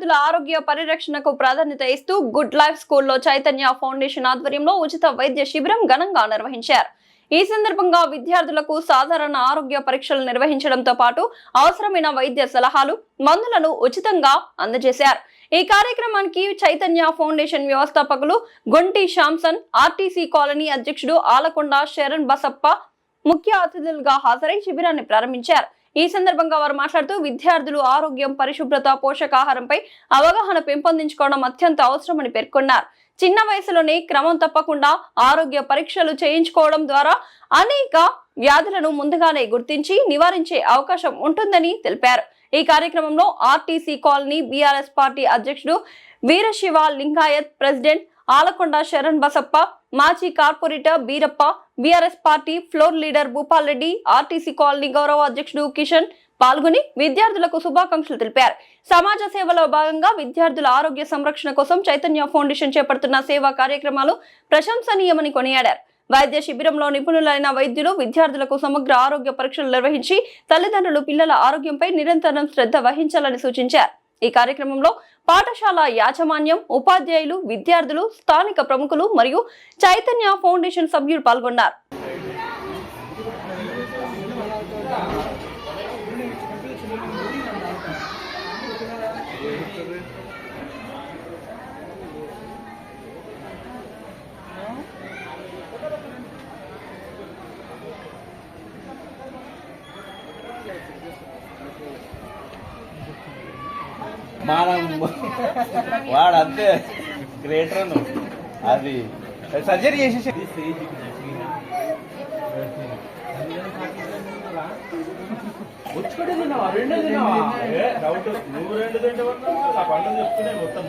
విద్యార్థుల ఆరోగ్య పరిరక్షణకు ప్రాధాన్యత ఇస్తూ గుడ్ లైఫ్ స్కూల్లో చైతన్య ఫౌండేషన్ ఆధ్వర్యంలో ఉచిత వైద్య శిబిరం ఘనంగా నిర్వహించారు. ఈ సందర్భంగా విద్యార్థులకు సాధారణ ఆరోగ్య పరీక్షలు నిర్వహించడంతో పాటు అవసరమైన వైద్య సలహాలు, మందులను ఉచితంగా అందజేశారు. ఈ కార్యక్రమానికి చైతన్య ఫౌండేషన్ వ్యవస్థాపకులు గొంటి శాంసన్, ఆర్టీసీ కాలనీ అధ్యక్షుడు ఆలకొండ శరణ్ బసప్ప ముఖ్య అతిథులుగా హాజరై శిబిరాన్ని ప్రారంభించారు. ఈ సందర్భంగా వారు మాట్లాడుతూ విద్యార్థులు ఆరోగ్యం, పరిశుభ్రత, పోషకాహారంపై అవగాహన పెంపొందించుకోవడం అత్యంత అవసరమని పేర్కొన్నారు. చిన్న వయసులోనే క్రమం తప్పకుండా ఆరోగ్య పరీక్షలు చేయించుకోవడం ద్వారా అనేక వ్యాధులను ముందుగానే గుర్తించి నివారించే అవకాశం ఉంటుందని తెలిపారు. ఈ కార్యక్రమంలో ఆర్టీసీ కాలనీ బీఆర్ఎస్ పార్టీ అధ్యక్షుడు వీరశివ లింగాయత్, ప్రెసిడెంట్ ఆలకొండ శరణ్ బసప్ప, మాజీ corporator Beerappa, BRS party floor leader Bhupal Reddy, RTC colony గౌరవ అధ్యక్షుడు కిషన్ పాల్గొని విద్యార్థులకు శుభాకాంక్షలు తెలిపారు. సమాజ సేవలో భాగంగా విద్యార్థుల ఆరోగ్య సంరక్షణ కోసం చైతన్య ఫౌండేషన్ చేపడుతున్న సేవా కార్యక్రమాలు ప్రశంసనీయమని కొనియాడారు. వైద్య శిబిరంలో నిపుణులైన వైద్యులు విద్యార్థులకు సమగ్ర ఆరోగ్య పరీక్షలు నిర్వహించి తల్లిదండ్రులు పిల్లల ఆరోగ్యంపై నిరంతరం శ్రద్ధ వహించాలని సూచించారు. ఈ కార్యక్రమంలో పాఠశాల యాజమాన్యం, ఉపాధ్యాయులు, విద్యార్థులు, స్థానిక ప్రముఖులు మరియు చైతన్య ఫౌండేషన్ సభ్యులు పాల్గొన్నారు. వాడు అంతే గ్రేటర్ అది సర్జరీ చేసేసి వచ్చుకుంటే తిన్నావా? రెండే తిన్నావా? డౌట్ నువ్వు రెండు తింటే ఆ పండుగ చెప్తున్నాయి. మొత్తం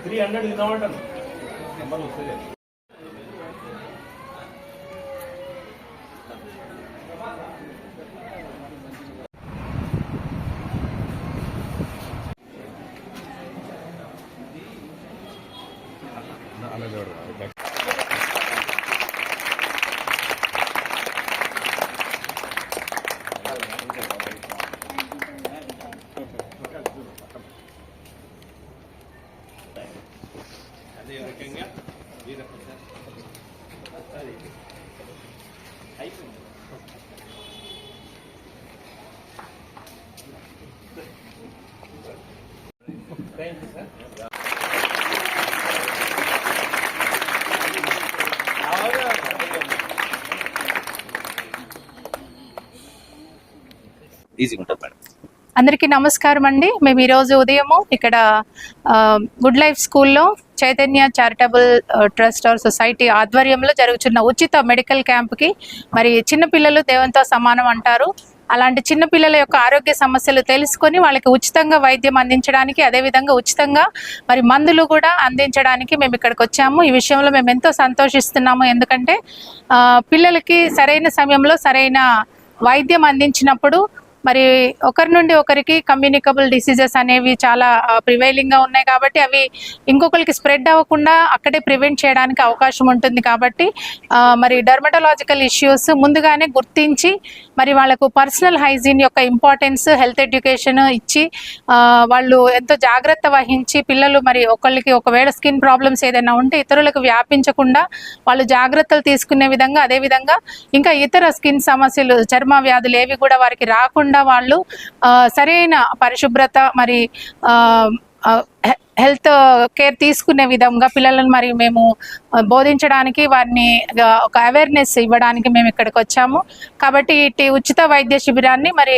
300 తిన్నామంటాను. నెంబర్ వస్తుంది. అదే రకంగా అయిపోయింది. ఈజీగా ఉంటుంది మేడం. అందరికీ నమస్కారం అండి. మేము ఈరోజు ఉదయము ఇక్కడ గుడ్ లైఫ్ స్కూల్లో Chaitanya charitable trust or society ఆధ్వర్యంలో జరుగుతున్న ఉచిత మెడికల్ క్యాంప్కి మరి చిన్నపిల్లలు దేవునితో సమానం అంటారు. అలాంటి చిన్నపిల్లల యొక్క ఆరోగ్య సమస్యలు తెలుసుకొని వాళ్ళకి ఉచితంగా వైద్యం అందించడానికి, అదేవిధంగా ఉచితంగా మరి మందులు కూడా అందించడానికి మేము ఇక్కడికి వచ్చాము. ఈ విషయంలో మేము ఎంతో సంతోషిస్తున్నాము. ఎందుకంటే పిల్లలకి సరైన సమయంలో సరైన వైద్యం అందించినప్పుడు మరి ఒకరి నుండి ఒకరికి కమ్యూనికబుల్ డిసీజెస్ అనేవి చాలా ప్రివైలింగ్గా ఉన్నాయి కాబట్టి అవి ఇంకొకరికి స్ప్రెడ్ అవ్వకుండా అక్కడే ప్రివెంట్ చేయడానికి అవకాశం ఉంటుంది. కాబట్టి మరి డర్మటలాజికల్ ఇష్యూస్ ముందుగానే గుర్తించి మరి వాళ్ళకు పర్సనల్ హైజీన్ యొక్క ఇంపార్టెన్స్, హెల్త్ ఎడ్యుకేషన్ ఇచ్చి వాళ్ళు ఎంతో జాగ్రత్త వహించి పిల్లలు మరి ఒకళ్ళకి ఒకవేళ స్కిన్ ప్రాబ్లమ్స్ ఏదైనా ఉంటే ఇతరులకు వ్యాపించకుండా వాళ్ళు జాగ్రత్తలు తీసుకునే విధంగా, అదేవిధంగా ఇంకా ఇతర స్కిన్ సమస్యలు, చర్మ వ్యాధులు ఏవి కూడా వారికి రాకుండా వాళ్ళు సరైన పరిశుభ్రత మరి హెల్త్ కేర్ తీసుకునే విధంగా పిల్లలను మరి మేము బోధించడానికి, వారిని ఒక అవేర్నెస్ ఇవ్వడానికి మేము ఇక్కడికి వచ్చాము. కాబట్టి ఇటు ఉచిత వైద్య శిబిరాన్ని మరి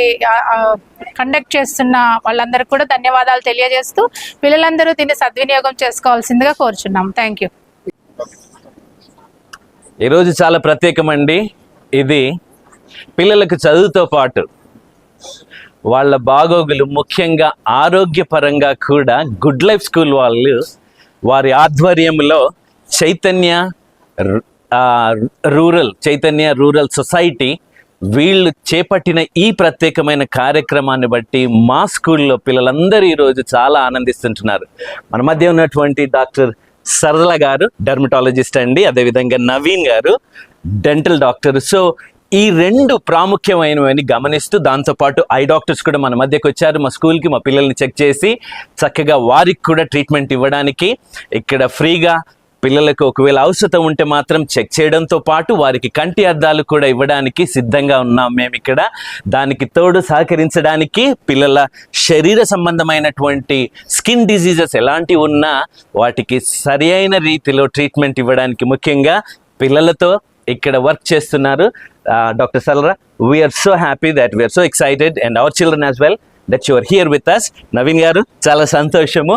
కండక్ట్ చేస్తున్న వాళ్ళందరికీ కూడా ధన్యవాదాలు తెలియజేస్తూ పిల్లలందరూ దీన్ని సద్వినియోగం చేసుకోవాల్సిందిగా కోరుచున్నాం. Thank you. ఈరోజు చాలా ప్రత్యేకమండి. ఇది పిల్లలకు చదువుతో పాటు వాళ్ళ బాగోగులు, ముఖ్యంగా ఆరోగ్యపరంగా కూడా గుడ్ లైఫ్ స్కూల్ వాళ్ళు వారి ఆధ్వర్యంలో చైతన్య రూరల్ సొసైటీ వీళ్ళు చేపట్టిన ఈ ప్రత్యేకమైన కార్యక్రమాన్ని బట్టి మా స్కూల్లో పిల్లలందరూ ఈరోజు చాలా ఆనందిస్తుంటున్నారు. మన మధ్య ఉన్నటువంటి డాక్టర్ సరళ గారు డెర్మటాలజిస్ట్ అండి, అదేవిధంగా నవీన్ గారు డెంటల్ డాక్టర్. సో ఈ రెండు ప్రాముఖ్యమైనవని గమనిస్తూ దాంతోపాటు ఐ డాక్టర్స్ కూడా మన మధ్యకి వచ్చారు మా స్కూల్కి, మా పిల్లల్ని చెక్ చేసి చక్కగా వారికి కూడా ట్రీట్మెంట్ ఇవ్వడానికి ఇక్కడ ఫ్రీగా పిల్లలకు ఒకవేళ అవసరం ఉంటే మాత్రం చెక్ చేయడంతో పాటు వారికి కంటి అద్దాలు కూడా ఇవ్వడానికి సిద్ధంగా ఉన్నాం మేము ఇక్కడ. దానికి తోడు సహకరించడానికి పిల్లల శరీర సంబంధమైనటువంటి స్కిన్ డిజీజెస్ ఎలాంటివి ఉన్నా వాటికి సరి అయిన రీతిలో ట్రీట్మెంట్ ఇవ్వడానికి ముఖ్యంగా పిల్లలతో ఇక్కడ వర్క్ చేస్తున్నారు doctor Salra. We're so happy that we're so excited and our children as well that you are here with us. Naveen garu, చాలా సంతోషము.